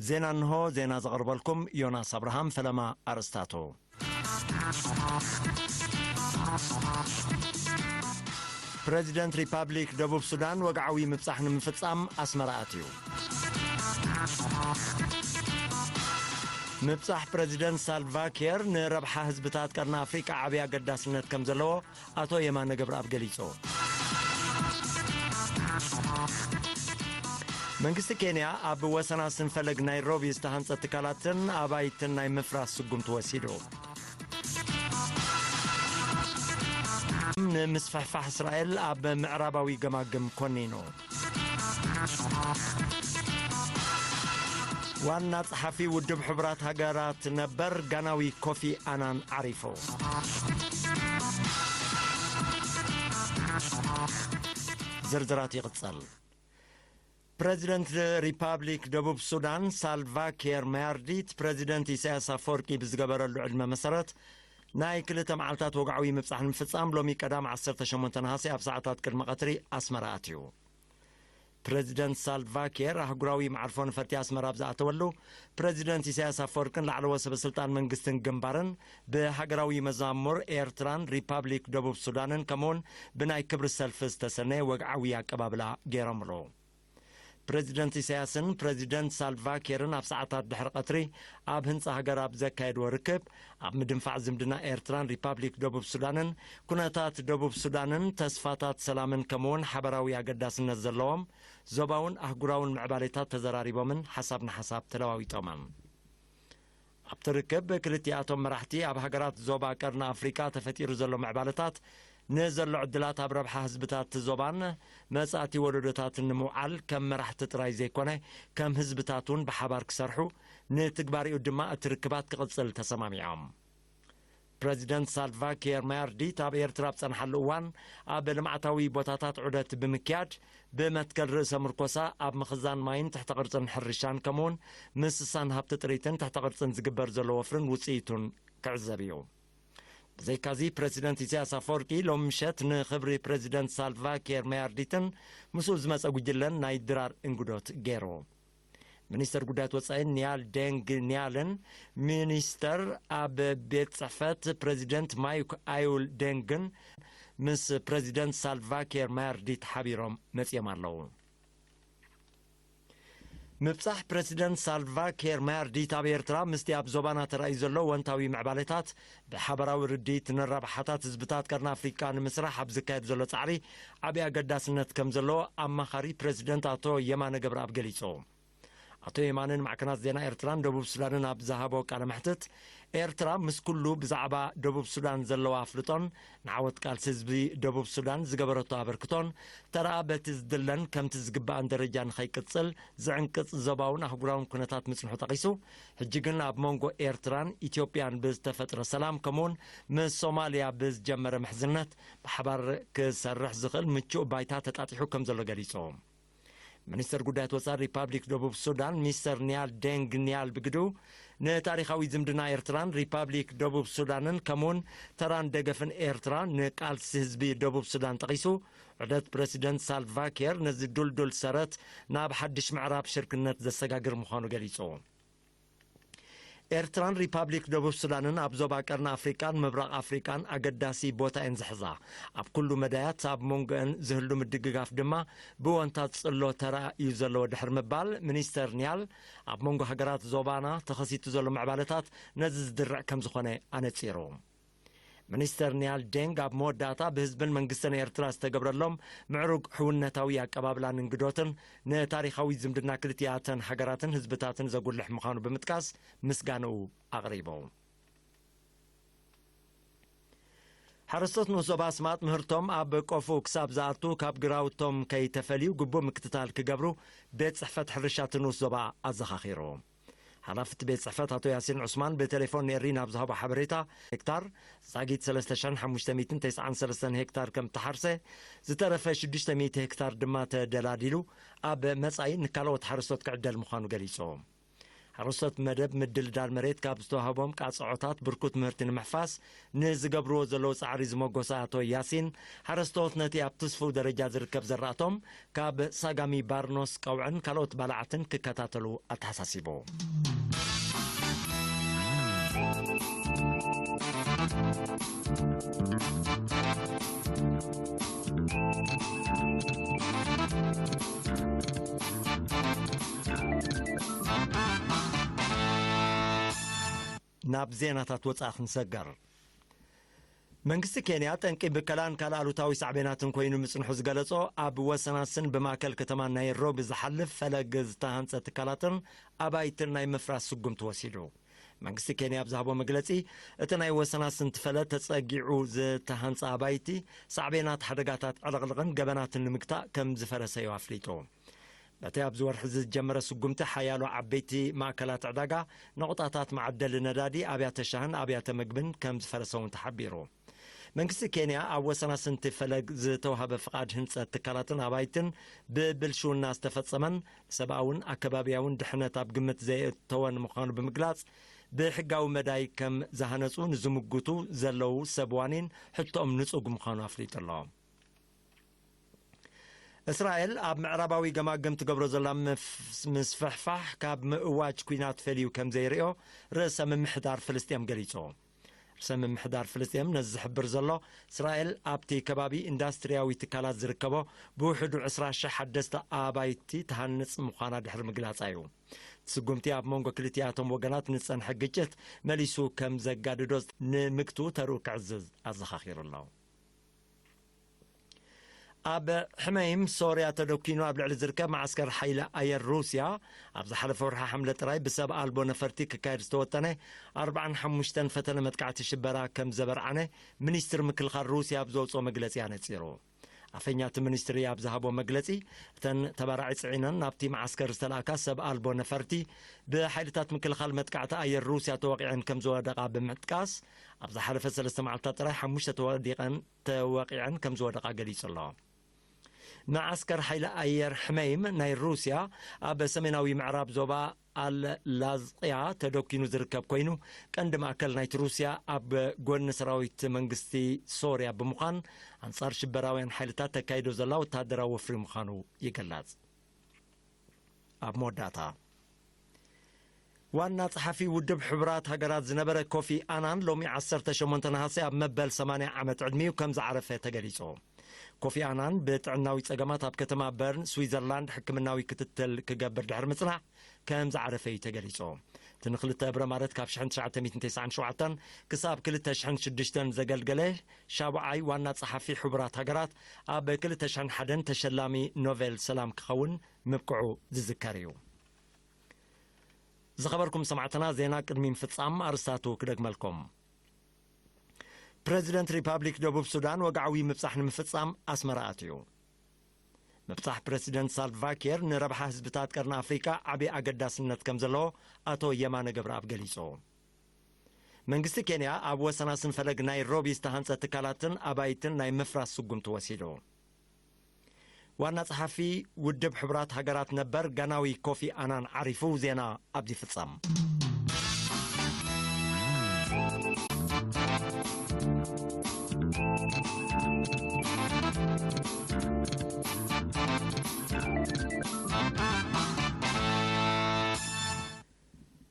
زينا انهو زينا زغربلكم يوناس ابراهام فلما ارستاتو بريزيدنت ريبابليك دبوب سودان وقعوي مبصحن مفصام اسمراتيو مبصح بريزيدنت سالفا كير نربحه حزبتات قرن افريقيا عبيا قداسنت كم زلو اتو يمان قبر ابغليصو منግስት ኬንያ አብ ወሰና ስንፈለግ ናይሮቢ ዝተሃንጸ ትካላትን አባይትን ናይ መፍራስ ስጉምት ወሲዶ ንምስፋሕፋሕ እስራኤል አብ ምዕራባዊ ገማገም ኮኒኖ ዋና ጸሐፊ ውድብ ሕብራት ሀገራት ነበር ጋናዊ ኮፊ አናን አሪፎ ዝርዝራት ይቅጸል President Republic Debub Sudan Salva Kiir Mayardit President Isaias Afwerki ብዝገበረሉ ዕድመ መሰረት ናይ ክልተ መዓልታት ወግዓዊ ምብጻሕ ንምፍጻም ሎሚ ቀዳም 18 ነሐሴ ኣብ ሰዓታት ቅድመ ቀትሪ ኣስመራ ኣትዩ President Salva Kiir ኣህጉራዊ መዓርፎ ነፈርቲ ኣስመራ ብዝኣተወሉ President Isaias Afwerkin ላዕለወ ሰበስልጣን መንግስትን ግንባርን ብሃገራዊ መዛሙር ኤርትራን ሪፓብሊክ ደቡብ ሱዳንን ከምኡውን ብናይ ክብሪ ሰልፊ ዝተሰነየ ወግዓዊ ኣቀባብላ ገይሮምሎ President Isaiasን President Salva Kiiርን ኣብ ሰዓታት ድሕሪ ቀትሪ ኣብ ህንጻ ሃገራብ ዘካየድዎ ርክብ ኣብ ምድንፋዕ ዝምድና ኤርትራን ሪፓብሊክ ደቡብ ሱዳንን ኩነታት ደቡብ ሱዳንን ተስፋታት ሰላምን ከምኡውን ሓበራዊ ኣገዳስነት ዘለዎም ዞባውን ኣህጉራውን ምዕባለታት ተዘራሪቦምን ሓሳብ ንሓሳብ ተለዋዊጦምን ኣብቲ ርክብ ክልቲኣቶም መራሕቲ ኣብ ሃገራት ዞባ ቀርኒ ኣፍሪካ ተፈጢሩ ዘሎ ምዕባለታት نزل عدلات أبربح حزبتات زبان مساتي ولدتات النموعل كم مرحت تراي زي كونه كم حزبتاتون بحبار كسرحو نتكباري قدما تركبات كقصل تسمامي عام President Salva Kiir Mayardit ab ኤርትራ صنحل እዋን ኣብ ልማዓታዊ ቦታታት ዑደት ብምክያድ በመትከል ርእሰ ምርኮሳ ኣብ መኽዛን ማይን ተሕተ ቅርጽን ሕርሻን ከምኡን ምስሳን ሃብቲ ጥሪትን ተሕተ ቅርጽን ዝግበር ዘሎ ወፍርን ውጽኢቱን ክዕዘብ እዩ زي كازي بريزيدنت إسياس أفوركي لو مشت نخبري بريزيدنت سالفا كير ميارديتن مسؤول زمس أقودلن نايدرار انقودوت غيرو منيستر قدات وصاين نيال دينغ نيالن منيستر أب بيت صحفت بريزيدنت مايك آيول دينغن مس بريزيدنت سالفا كير ميارديت حبيروم مسيمارلو مبصح بريزيدنت سالفا كير مارديت ኣብ ኤርትራ ምስቲ ኣብ ዞባና ተራእዩ ዘሎ ወንታዊ ምዕባለታት ብሓበራዊ ርዲት ንረብሓታት ህዝብታት ቀርኒ ኣፍሪካ ንምስራሕ ኣብ ዝካየድ ዘሎ ጻዕሪ ዓብይ ኣገዳስነት ከም ዘለዎ ኣማኻሪ ፕሬዚደንት ኣቶ የማነ ገብረኣብ ገሊጹ ኣቶ የማነን ማዕከናት ዜና ኤርትራን ደቡብ ሱዳንን ኣብ ዝሃቦ ቃለ መሕትት ኤርትራ ምስ ኩሉ ብዛዕባ ደቡብ ሱዳን ዘለዋ ኣፍልጦን ንዓወት ቃልሲ ህዝቢ ደቡብ ሱዳን ዝገበረቶ ኣበርክቶን ተረኣ በቲ ዝድለን ከምቲ ዝግባእን ደረጃ ንኸይቅጽል ዝዕንቅጽ ዞባውን ኣህጉራውን ኩነታት ምጽንሑ ጠቒሱ ሕጂ ግን ኣብ መንጎ ኤርትራን ኢትዮጵያን ብዝተፈጥረ ሰላም ከምኡውን ምስ ሶማልያ ብዝጀመረ ምሕዝነት ብሓባር ክሰርሕ ዝኽእል ምቹእ ባይታ ተጣጢሑ ከም ዘሎ ገሊጹ ሚኒስተር ጉዳያት ወጻኢ ሪፓብሊክ ደቡብ ሱዳን ሚስተር ኒያል ደንግ ኒያል ብግዱ ንታሪኻዊ ዝምድና ኤርትራን ሪፓብሊክ ደቡብ ሱዳንን ከምኡውን ተራን ደገፍን ኤርትራ ንቃልሲ ህዝቢ ደቡብ ሱዳን ጠቒሱ ዑደት ፕሬዚደንት ሳልቫ ኪር ነዚ ዱልዱል ሰረት ናብ ሓድሽ ምዕራብ ሽርክነት ዘሰጋግር ምዃኑ ገሊጹ ኤርትራን ሪፓብሊክ ደቡብ ሱዳንን ኣብ ዞባ ቀርኒ ኣፍሪካን ምብራቕ ኣፍሪካን ኣገዳሲ ቦታ እየን ዝሕዛ ኣብ ኩሉ መዳያት ኣብ መንጎአን ዝህሉ ምድግጋፍ ድማ ብወንታት ጽሎ ተራእዩ ዘለዎ ድሕሪ ምባል ሚኒስተር ኒያል ኣብ መንጎ ሃገራት ዞባና ተኸሲቱ ዘሎ ምዕባለታት ነዚ ዝድርዕ ከም ዝኾነ ኣነጺሩ ሚኒስተር ኒያል ደንግ ኣብ መወዳእታ ብህዝብን መንግስትን ኤርትራ ዝተገብረሎም ምዕሩግ ሕውነታዊ ኣቀባብላን እንግዶትን ንታሪኻዊ ዝምድና ክልቲኣተን ሃገራትን ህዝብታትን ዘጉልሕ ምዃኑ ብምጥቃስ ምስጋንኡ ኣቕሪቡ ሓረስቶት ንሶባ ኣስማት ምህርቶም ኣብ ቆፉ ክሳብ ዝኣቱ ካብ ግራውቶም ከይተፈልዩ ግቡእ ምክትታል ክገብሩ ቤት ጽሕፈት ሕርሻትን ዞባ ኣዘኻኺሩ حلفت بيت صحفات أتو ياسين عثمان بتليفون نيرين أبزهاب حبريتا هكتار زاقيت 3593 هكتار كم تحرسه زترف 600 هكتار دمات دلاديلو أب مسعي نكالو تحرسوت كعدل مخانو قليسو حرصت مدب مدل دار مريت كابستو هابوم كاسعوتات بركوت مهرتين محفاس نزقبرو زلو سعري زموغوساتو ياسين حرستوت نتي ابتسفو درجة زركب زراتهم كاب ساقامي بارنوس قوعن كالوت بلعتن ككتاتلو اتحساسيبو ናብ ዜናታት ወጻእ ክንሰገር መንግስቲ ኬንያ ጠንቂ ብከላን ካልኣሉታዊ ሳዕቤናትን ኮይኑ ምጽንሑ ዝገለጾ ኣብ ወሰናስን ብማእከል ከተማ ናይሮቢ ዝሓልፍ ፈለግ ዝተሃንጸ ትካላትን ኣባይትን ናይ ምፍራስ ስጉምቲ ወሲዱ መንግስቲ ኬንያ ብዛሃቦ መግለጺ እቲ ናይ ወሰናስን ትፈለጥ ተጸጊዑ ዝተሃንጸ ኣባይቲ ሳዕቤናት ሓደጋታት ዕልቕልቕን ገበናትን ንምግታእ ከም ዝፈረሰዩ ኣፍሊጡ በቲ ኣብ ዝወርሒ ዝጀመረ ስጉምቲ ሓያሎ ዓበይቲ ማእከላት ዕዳጋ ነቑጣታት ማዕደሊ ነዳዲ ኣብያተ ሻህን ኣብያተ ምግብን ከም ዝፈረሰውን ተሓቢሩ መንግስቲ ኬንያ ኣብ ወሰናስንቲ ፈለግ ዝተዋሃበ ፍቃድ ህንጸት ትካላትን ኣባይትን ብብልሹውና ዝተፈጸመን ሰብኣውን ኣከባቢያውን ድሕነት ኣብ ግምት ዘየተወን ምዃኑ ብምግላጽ ብሕጋዊ መዳይ ከም ዝሃነጹ ንዝምግቱ ዘለዉ ሰብዋኒን ሕቶኦም ንጹግ ምዃኑ ኣፍሊጡ ኣሎ እስራኤል ኣብ ምዕራባዊ ገማገም ትገብሮ ዘላ ምስፍሕፋሕ ካብ ምእዋጅ ኩናት ፈልዩ ከም ዘይርዮ ርእሰ ምምሕዳር ፍልስጤም ገሊጹ ርእሰ ምምሕዳር ፍልስጤም ነዚ ዝሕብር ዘሎ እስራኤል ኣብቲ ከባቢ ኢንዳስትርያዊ ትካላት ዝርከቦ ብውሕዱ 20,000 ሓደስቲ ኣባይቲ ተሃንጽ ምዃና ድሕሪ ምግላጻ እዩ ስጉምቲ ኣብ መንጎ ክልቲኣቶም ወገናት ንጸንሐ ግጭት መሊሱ ከም ዘጋድዶ ንምግቱ ተርኡ ክዕዝዝ ኣዘኻኺሩ ኣሎ ኣብ ሕመይም ሶርያ ተደኪኑ ኣብ ልዕሊ ዝርከብ ማዓስከር ሓይሊ ኣየር ሩስያ ኣብ ዝሓለፈ ወርሒ ሓምለ ጥራይ ብሰብ ኣልቦ ነፈርቲ ክካየድ ዝተወጠነ 45 ፈተነ መጥቃዕቲ ሽበራ ከም ዘበርዓነ ሚኒስትር ምክልኻል ሩስያ ኣብ ዘውፅኦ መግለጺ ኣነጺሩ ኣፈኛቲ ሚኒስትሪ ኣብ ዝሃቦ መግለጺ እተን ተባራዒ ጽዒነን ናብቲ ማዓስከር ዝተላእካ ሰብ ኣልቦ ነፈርቲ ብሓይልታት ምክልኻል መጥቃዕቲ ኣየር ሩስያ ተወቂዐን ከም ዝወደቓ ብምጥቃስ ኣብ ዝሓለፈ 3 መዓልታት ጥራይ 5 ተወቂዐን ከም ዝወደቓ ገሊጹ ኣሎ معسكر حيل أير حميم ناي روسيا أب سميناوي معراب زوبا اللازقيا تدوكينو زركب كوينو كندم أكل نايت روسيا أب قون سراويت منغستي سوريا بمخان أنصار شبراوين حيلتات تكايدو زلاو تادرا وفري مخانو يقلاز أب موداتا وانا صحفي ودب حبرات هجرات زنبرة كوفي آنان لومي 18 نهاسي أب مبل 8 عامت عدميو كم زعرفة تقليسو كوفي آنان بتعناوي تساقمات اب كتما بيرن سويزرلاند حكمناوي كتتل كقبر دحر مصنع كم زعرفة تقليسو تنخل تابرا مارت كاب شحن 997 كساب كل تشحن شدشتن زقل قليه شابعاي وانا صحفي حبرات هجرات اب كل تشحن حدن تشلامي نوفيل سلام كخون مبقعو زذكاريو زخبركم سمعتنا زينا قدمين فتصام أرستاتو كدق ملكم بريزيدنت ريبابليك دبوب السودان وقعوي مبصح نمفتصام أسمراتيو مبصح بريزيدنت سالفاكير نربح حزبتات قرن أفريقيا عبي أقداسنت كمزلو أتو يمان قبر أبقليسو منغست كينيا أبو سناسن فلق نايروبي استهانسة تكالاتن أبايتن ناي مفراس سقم توسيلو وانا صحفي ودب حبرات هجرات نبر قناوي كوفي آنان عرفو زينا أبدي فتصام